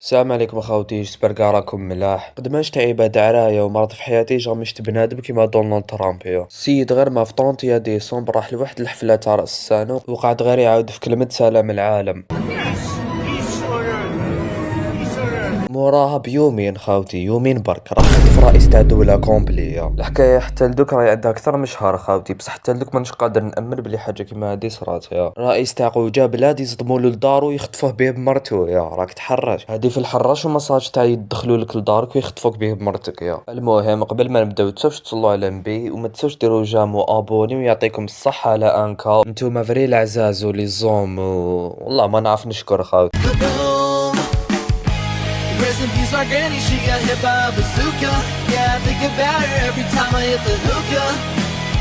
السلام عليكم اخوتي، جبر كاع راكم ملاح. قدماش تعيبه دعرايا ومرض في حياتي جا مشت بنادم كيما دونالد ترامب. السيد غير ما في 30 ديسمبر راح لواحد الحفله تاع راس السنه وقعد غير يعاود في كلمه سلام العالم. موراها بيومين خاوتي، يومين برك راح خطف رئيس تاع دولة كومبلي. الحكاية حتى لدوك راهي عندها أكثر من شهر خاوتي، بصح حتى لدوك مانيش قادر نأمن بلي حاجة كيما هادي صرات. رئيس تاعو جا بلاد يصدمولو لدارو يخطفوه بيه بمرتو. راك تحرش هادي في الحراش ومساج تاع يدخلولك لدارك ويخطفوك بيه بمرتك. المهم قبل ما نبداو تسوش تصلوا على نبي وما تسوش ديروا جام وابوني ويعطيكم الصحة على انكا، نتوما فري العزاز ولي زوم والله ما نعرف نشكر خاوتي. Rest in peace, our granny, she got hit by a bazooka. Yeah, I think about her every time I hit the hookah.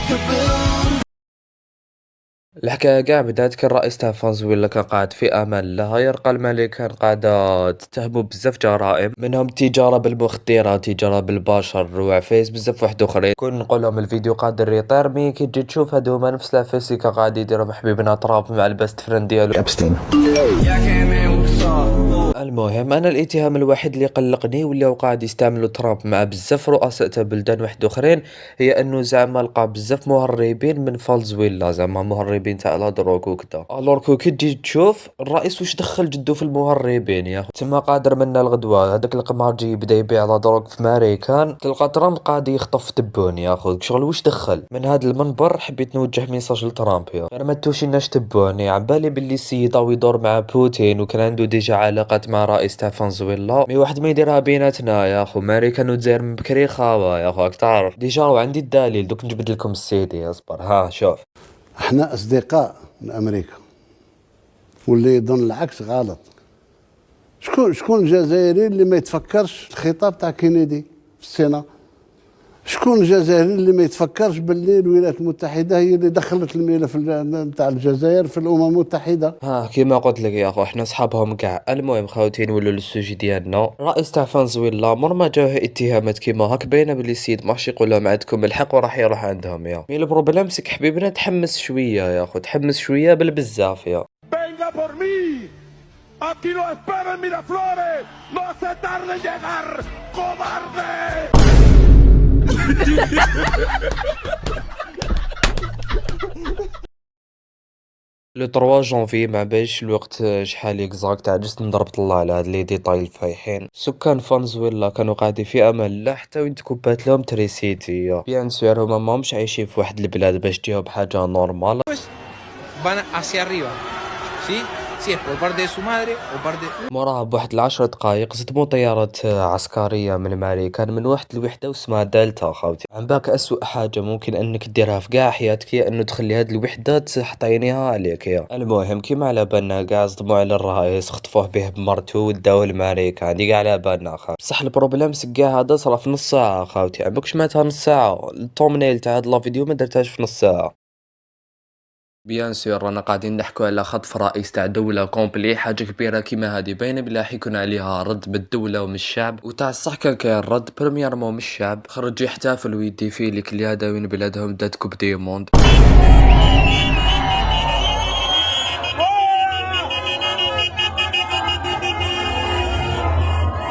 Kaboom. الحكاية قاع بدات كان رئيس تاع فنزويلا كان قاعد في امان الله يرقى الملك، كان قاعدة تتهموا بزاف جرائم، منهم تجارة بالمخدرات، تجارة بالبشر وعفايس بزاف واحد اخرين. كون نقول لهم الفيديو قادر يطير مي كي تجي تشوف هادو هما نفس العفايس اللي كان قاعد يديروا محبيبنا ترامب مع البست فريند ديالو ابستين. المهم انا الاتهام الوحيد اللي قلقني واللي قاعد يستعملوا ترامب مع بزاف رؤساء تاع بلدان واحد اخرين هي انه زعما لقى بزاف مهربين من فنزويلا، زعما مهربين تاع لا دروك وكذا. الور كو كي تجي تشوف الرئيس واش دخل جدو في المهربين يا تما قادر منا الغدوه هذاك القمارجي بدا يبيع لا دروك في ماريكان، تلقى ترامب قاعد يخطف تبون يا خويا شغل واش دخل. من هذا المنبر حبيت نوجه ميساج لترامب غير ما توشيناش تبوني، عبالي باللي السيد او يدور مع بوتين وكان عنده ديجا علاقات مع رئيس تاع فنزويلا، مي واحد ما يديرها بيناتنا يا خو. ماريكان ودزاير من بكري خاوه يا خو راك تعرف ديجا. وعندي الدليل دوك نجبد لكم السيدي، اصبر ها شوف. احنا اصدقاء من امريكا، واللي يظن العكس غلط. شكون الجزائري اللي ما يتفكرش الخطاب تاع كينيدي في السيناء؟ شكون الجزائري اللي ما يتفكرش باللي الولايات المتحده هي اللي دخلت الملف نتاع الجزائر في الامم المتحده؟ كيما قلت لك يا اخو احنا صحابهم كاع. المهم خاوتي نولوا للسوجي ديالنا. رئيس تاع فنزويلا مر ما جاوه اتهامات كيما هاك باينه بلي السيد ماش يقول لهم عندكم الحق وراح يروح عندهم. مي البروبليم سك حبيبنا تحمس شويه يا اخو، تحمس شويه بالبزاف Venga por mí. Aquí lo espero en Miraflores. No se tarde en llegar, cobarde. لو 3 جونفي ما باش الوقت شحال اكزاكت عجزت نضرب الله على هاد لي ديتاي الفايحين. سكان فنزويلا كانوا قاعدين في امان الله حتى وين تكبات لهم تريسيتي. بيان سور هما ماهمش عايشين في واحد البلاد باش تجيهم بحاجه نورمال. Van hacia arriba, ¿sí? Si es por parte de su madre o parte... موراها بواحد 10 دقايق صدموا طيارات عسكرية من ماريكان من واحد الوحدة واسمها دلتا خاوتي. عن باك أسوأ حاجة ممكن أنك ديرها في قاع حياتك هي أنه تخلي هاد الوحدة تحطينيها عليك. المهم كيما على بالنا قاع صدموا على الرئيس، خطفوه به بمرتو وداوه لماريكان دي قاع على بالنا خاوتي. بصح البروبليم سكاع هذا صرا في نص ساعة خاوتي. عمرك سمعتها نص ساعة؟ التومنيل تاع هاد الفيديو ما درتهاش في نص ساعة. بيان سور رانا قاعدين نحكوا على خطف رئيس تاع دولة كومبلي، حاجة كبيرة كيما هادي باينة بلا حيكون عليها رد بالدولة ومن الشعب. وتاع الصح كان كاين رد بريميرمون من الشعب، خرج يحتفل ويدي فيه لك اللي هذا وين بلادهم دات كوب دي موند.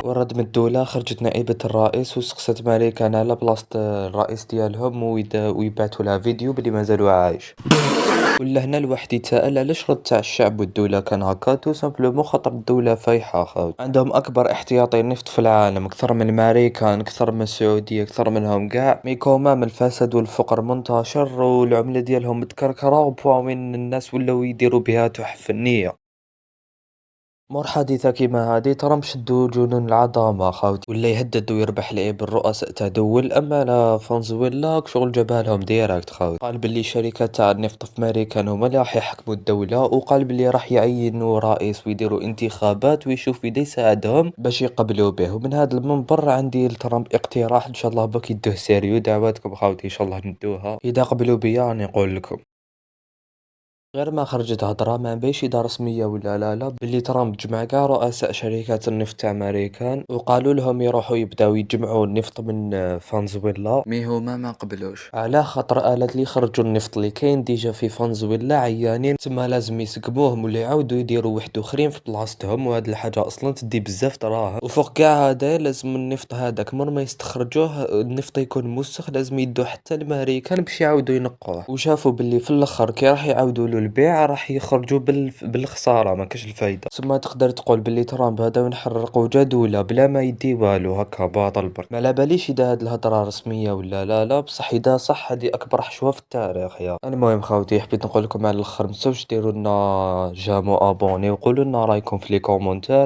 ورد من الدولة خرجت نائبة الرئيس وسقست ماريكان على بلاصة الرئيس ديالهم ويبعثوا لها فيديو بلي مازالوا عايش. ولا هنا الواحد يتساءل علاش رد تاع الشعب والدولة كان هكا. تو سامبلومون خاطر الدولة فايحة خاوت، عندهم أكبر احتياطي نفط في العالم، أكثر من ماريكان، أكثر من السعودية، أكثر منهم قاع. مي كومام الفساد والفقر منتشر والعملة ديالهم متكركرة وبواوين الناس ولاو يديروا بها تحف فنية. مور حادثة كيما هادي ترامب شدو جنون العظمة خاوتي، ولا يهدد ويربح لعيب الرؤساء تاع دول. اما لا فنزويلا شغل جابالهم ديراكت خاوتي. قال بلي شركات تاع النفط في ماريكان هما اللي راح يحكموا الدولة، وقال بلي راح يعينوا رئيس ويديروا انتخابات ويشوف يدا يساعدهم باش يقبلوا به. ومن هذا المنبر عندي لترامب اقتراح ان شاء الله بك يدوه سيريو. دعواتكم خاوتي ان شاء الله ندوها اذا قبلوا بيا راني نقول لكم. غير ما خرجت هضرة ما بيش إذا رسمية ولا لا باللي ترامب جمع كاع رؤساء شركات النفط تاع أمريكان وقالوا لهم يروحوا يبداو يجمعوا النفط من فنزويلا، مي هما ما قبلوش على خاطر قالت لي خرجوا النفط اللي كاين ديجا في فنزويلا عيانين، تما لازم يسقموهم ولا يعاودوا يديروا واحد اخرين في بلاصتهم، وهاد الحاجه اصلا تدي بزاف دراهم. وفوق كاع هذا لازم النفط هذاك مر ما يستخرجوه النفط يكون موسخ لازم يدو حتى الامريكان باش يعاودوا ينقوه، وشافوا باللي في الاخر كي راح يعاودوا له البيع راح يخرجوا بالخساره ما كاش الفايده. ثم تقدر تقول باللي ترامب هذا ونحرقوا جدوله بلا ما يدي والو هكا باطل برك. ما على باليش اذا هاد الهضره رسميه ولا لا بصح اذا صح هذه اكبر حشوه في التاريخ يا. المهم خوتي حبيت نقول لكم على الاخر متنساوش ديروا لنا جيم وابوني وقولوا لنا رايكم في لي كومونتير.